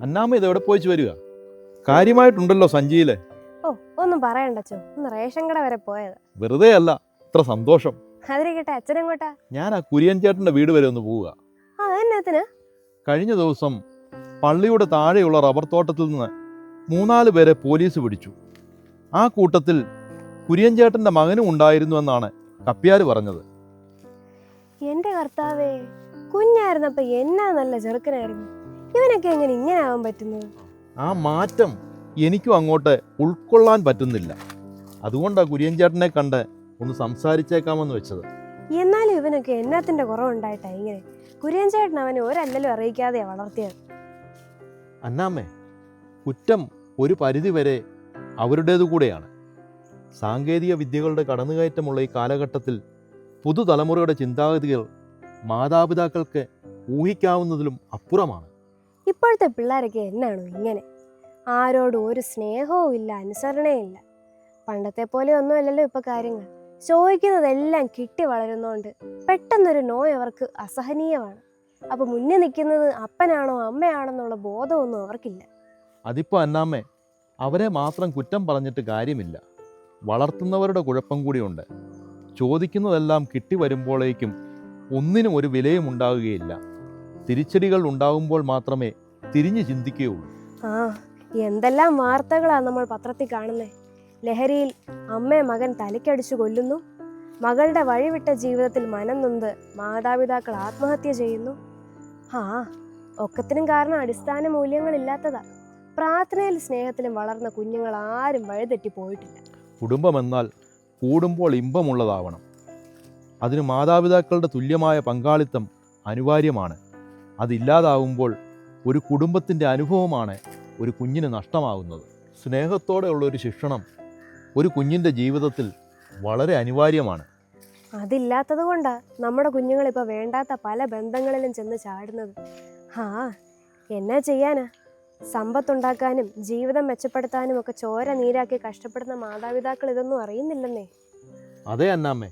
അന്നാമ്മ ഇതെവിടെ പോയിച്ച് വരിക? കാര്യമായിട്ടുണ്ടല്ലോ സഞ്ചിയില്. ഓ ഒന്നും പറയണ്ടച്ചോ, ഒന്ന് റേഷൻ കട വരെ പോയത്. വെറുതെ അല്ല, ഇത്ര സന്തോഷം. അതിരിക്കട്ടെ, അച്ഛനെങ്ങോട്ടാ? ഞാൻ ആ കുര്യൻ ചേട്ടന്റെ വീട് വരെ ഒന്ന് പോവുക. അതെന്നാത്തിന്? കഴിഞ്ഞ ദിവസം പള്ളിയുടെ താഴെയുള്ള റബ്ബർ തോട്ടത്തിൽ നിന്ന് 3-4 പേരെ പോലീസ് പിടിച്ചു. ആ കൂട്ടത്തിൽ കുര്യൻ ചേട്ടന്റെ മകനും ഉണ്ടായിരുന്നു എന്നാണ് കപ്പ്യാര് പറഞ്ഞത്. എന്റെ കർത്താവേ, കുഞ്ഞായിരുന്നപ്പോ എന്നാ നല്ല ചെറുക്കനായിരുന്നു. ഇവനൊക്കെ എങ്ങനെ ഇങ്ങനെ ആവാൻ പറ്റുന്നത്? ആ മാറ്റം എനിക്കും അങ്ങോട്ട് ഉൾക്കൊള്ളാൻ പറ്റുന്നില്ല. അതുകൊണ്ടാണ് കുര്യൻ ചേട്ടനെ കണ്ട് ഒന്ന് സംസാരിച്ചേക്കാമെന്ന് വെച്ചത്. എന്നാലും ഇവനൊക്കെ എന്നാത്തിന്റെ കുറവുണ്ടായിട്ടാ ഇങ്ങനെ? കുര്യൻ ചേട്ടൻ അവനെ ഒരല്ലലും അറിയിക്കാതെയാ വളർത്തിയത്. അന്നാമ്മേ, കുറ്റം ഒരു പരിധിവരെ അവരുടേതു കൂടെയാണ്. സാങ്കേതിക വിദ്യകളുടെ കടന്നുകയറ്റമുള്ള ഈ കാലഘട്ടത്തിൽ പുതുതലമുറയുടെ ചിന്താഗതികൾ മാതാപിതാക്കൾക്ക് ഊഹിക്കാവുന്നതിലും അപ്പുറമാണ്. ഇപ്പോഴത്തെ പിള്ളേരൊക്കെ എന്നാണോ ഇങ്ങനെ? ആരോടും ഒരു സ്നേഹവും ഇല്ല, അനുസരണയും ഇല്ല. പണ്ടത്തെ പോലെ ഒന്നുമല്ലല്ലോ ഇപ്പൊ കാര്യങ്ങൾ. ചോദിക്കുന്നതെല്ലാം കിട്ടി വളരുന്നോണ്ട് പെട്ടെന്നൊരു നോ അവർക്ക് അസഹനീയമാണ്. അപ്പൊ മുന്നിൽ നിൽക്കുന്നത് അപ്പനാണോ അമ്മയാണെന്നുള്ള ബോധമൊന്നും അവർക്കില്ല. അതിപ്പോ അന്നാമ്മേ, അവരെ മാത്രം കുറ്റം പറഞ്ഞിട്ട് കാര്യമില്ല. വളർത്തുന്നവരുടെ കുഴപ്പം കൂടിയുണ്ട്. ചോദിക്കുന്നതെല്ലാം കിട്ടി വരുമ്പോഴേക്കും ഒന്നിനും ഒരു വിലയും ഉണ്ടാവുകയില്ല. തിരിച്ചടികൾ ഉണ്ടാകുമ്പോൾ മാത്രമേ തിരിഞ്ഞു ചിന്തിക്കുകയുള്ളൂ. ആ, എന്തെല്ലാം വാർത്തകളാ നമ്മൾ പത്രത്തിൽ കാണുന്നേ. ലഹരിയിൽ അമ്മയെ മകൻ തലയ്ക്കടിച്ചു കൊല്ലുന്നു, മകളുടെ വഴിവിട്ട ജീവിതത്തിൽ മനം നൊന്ത് മാതാപിതാക്കൾ ആത്മഹത്യ ചെയ്യുന്നു. ആ, ഒക്കത്തിനും കാരണം അടിസ്ഥാന മൂല്യങ്ങളില്ലാത്തതാ. പ്രാർത്ഥനയിലും സ്നേഹത്തിലും വളർന്ന കുഞ്ഞുങ്ങൾ ആരും വഴിതെറ്റി പോയിട്ടില്ല. കുടുംബമെന്നാൽ കൂടുമ്പോൾ ഇമ്പമുള്ളതാവണം. അതിന് മാതാപിതാക്കളുടെ തുല്യമായ പങ്കാളിത്തം അനിവാര്യമാണ്. അതില്ലാതാവുമ്പോൾ ഒരു കുടുംബത്തിൻ്റെ അനുഭവമാണ് ഒരു കുഞ്ഞിന് നഷ്ടമാകുന്നത്. സ്നേഹത്തോടെയുള്ള ഒരു ശിക്ഷണം ഒരു കുഞ്ഞിൻ്റെ ജീവിതത്തിൽ വളരെ അനിവാര്യമാണ്. അതില്ലാത്തത് കൊണ്ടാ നമ്മുടെ കുഞ്ഞുങ്ങൾ ഇപ്പോൾ വേണ്ടാത്ത പല ബന്ധങ്ങളിലും ചെന്ന് ചാടുന്നത്. ആ, എന്നാ ചെയ്യാനാ? സമ്പത്തുണ്ടാക്കാനും ജീവിതം മെച്ചപ്പെടുത്താനും ഒക്കെ ചോര നീരാക്കി കഷ്ടപ്പെടുന്ന മാതാപിതാക്കൾ ഇതൊന്നും അറിയുന്നില്ലെന്നേ. അതെ അന്നാമ്മേ,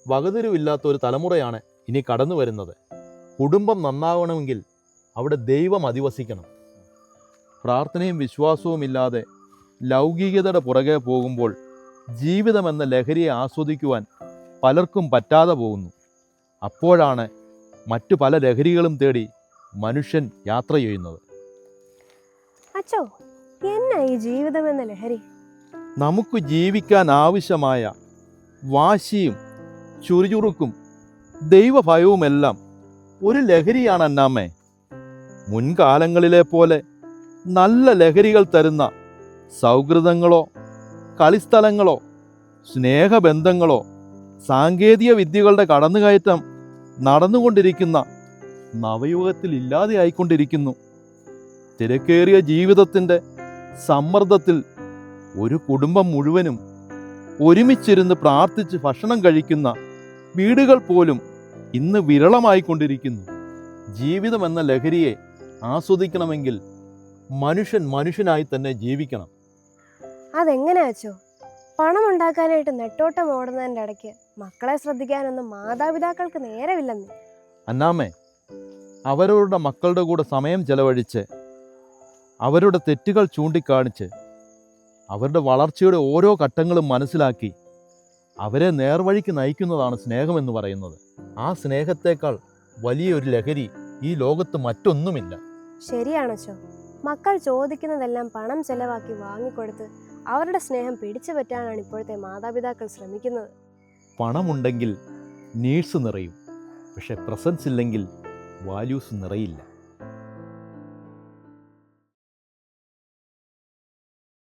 വകതിരിവില്ലാത്ത ഒരു തലമുറയാണ് ഇനി കടന്നു വരുന്നത്. കുടുംബം നന്നാവണമെങ്കിൽ അവിടെ ദൈവം അധിവസിക്കണം. പ്രാർത്ഥനയും വിശ്വാസവും ഇല്ലാതെ ലൗകികതയുടെ പുറകെ പോകുമ്പോൾ ജീവിതമെന്ന ലഹരിയെ ആസ്വദിക്കുവാൻ പലർക്കും പറ്റാതെ പോകുന്നു. അപ്പോഴാണ് മറ്റു പല ലഹരികളും തേടി മനുഷ്യൻ യാത്ര ചെയ്യുന്നത്. അച്ചോ, എന്നാ ഈ ജീവിതമെന്ന ലഹരി? നമുക്ക് ജീവിക്കാൻ ആവശ്യമായ വാശിയും ചുറുചുറുക്കും ദൈവഭയവുമെല്ലാം ഒരു ലഹരിയാണ് അന്നാമ്മേ. മുൻകാലങ്ങളിലെ പോലെ നല്ല ലഹരികൾ തരുന്ന സൗഹൃദങ്ങളോ കളിസ്ഥലങ്ങളോ സ്നേഹബന്ധങ്ങളോ സാങ്കേതിക വിദ്യകളുടെ കടന്നുകയറ്റം നടന്നുകൊണ്ടിരിക്കുന്ന നവയുഗത്തിൽ ഇല്ലാതെയായിക്കൊണ്ടിരിക്കുന്നു. തിരക്കേറിയ ജീവിതത്തിൻ്റെ സമ്മർദ്ദത്തിൽ ഒരു കുടുംബം മുഴുവനും ഒരുമിച്ചിരുന്ന് പ്രാർത്ഥിച്ച് ഭക്ഷണം കഴിക്കുന്ന വീടുകൾ പോലും ഇന്ന് വിരളമായിക്കൊണ്ടിരിക്കുന്നു. ജീവിതം എന്ന ലഹരിയെ ആസ്വദിക്കണമെങ്കിൽ മനുഷ്യൻ മനുഷ്യനായി തന്നെ ജീവിക്കണം. അതെങ്ങനെ അച്ചോ? പണം ഉണ്ടാക്കാനായിട്ട് നെട്ടോട്ടം ഓടുന്നതിൻ്റെ ഇടയ്ക്ക് മക്കളെ ശ്രദ്ധിക്കാനൊന്നും മാതാപിതാക്കൾക്ക് നേരമില്ലെന്ന്. അന്നാമ്മേ, അവരവരുടെ മക്കളുടെ കൂടെ സമയം ചെലവഴിച്ച് അവരുടെ തെറ്റുകൾ ചൂണ്ടിക്കാണിച്ച് അവരുടെ വളർച്ചയുടെ ഓരോ ഘട്ടങ്ങളും മനസ്സിലാക്കി അവരെ നേർവഴിക്ക് നയിക്കുന്നതാണ് സ്നേഹമെന്ന് പറയുന്നത്. ആ സ്നേഹത്തേക്കാൾ വലിയൊരു ലഹരി ഈ ലോകത്ത് മറ്റൊന്നുമില്ല. ശരിയാണച്ചോ. മക്കൾ ചോദിക്കുന്നതെല്ലാം പണം ചെലവാക്കി വാങ്ങിക്കൊടുത്ത് അവരുടെ സ്നേഹം പിടിച്ചു പറ്റാനാണ് ഇപ്പോഴത്തെ മാതാപിതാക്കൾ ശ്രമിക്കുന്നത്. പണമുണ്ടെങ്കിൽ നീഡ്സ് നിറയും, പക്ഷെ പ്രസൻസ് ഇല്ലെങ്കിൽ വാല്യൂസ് നിറയില്ല.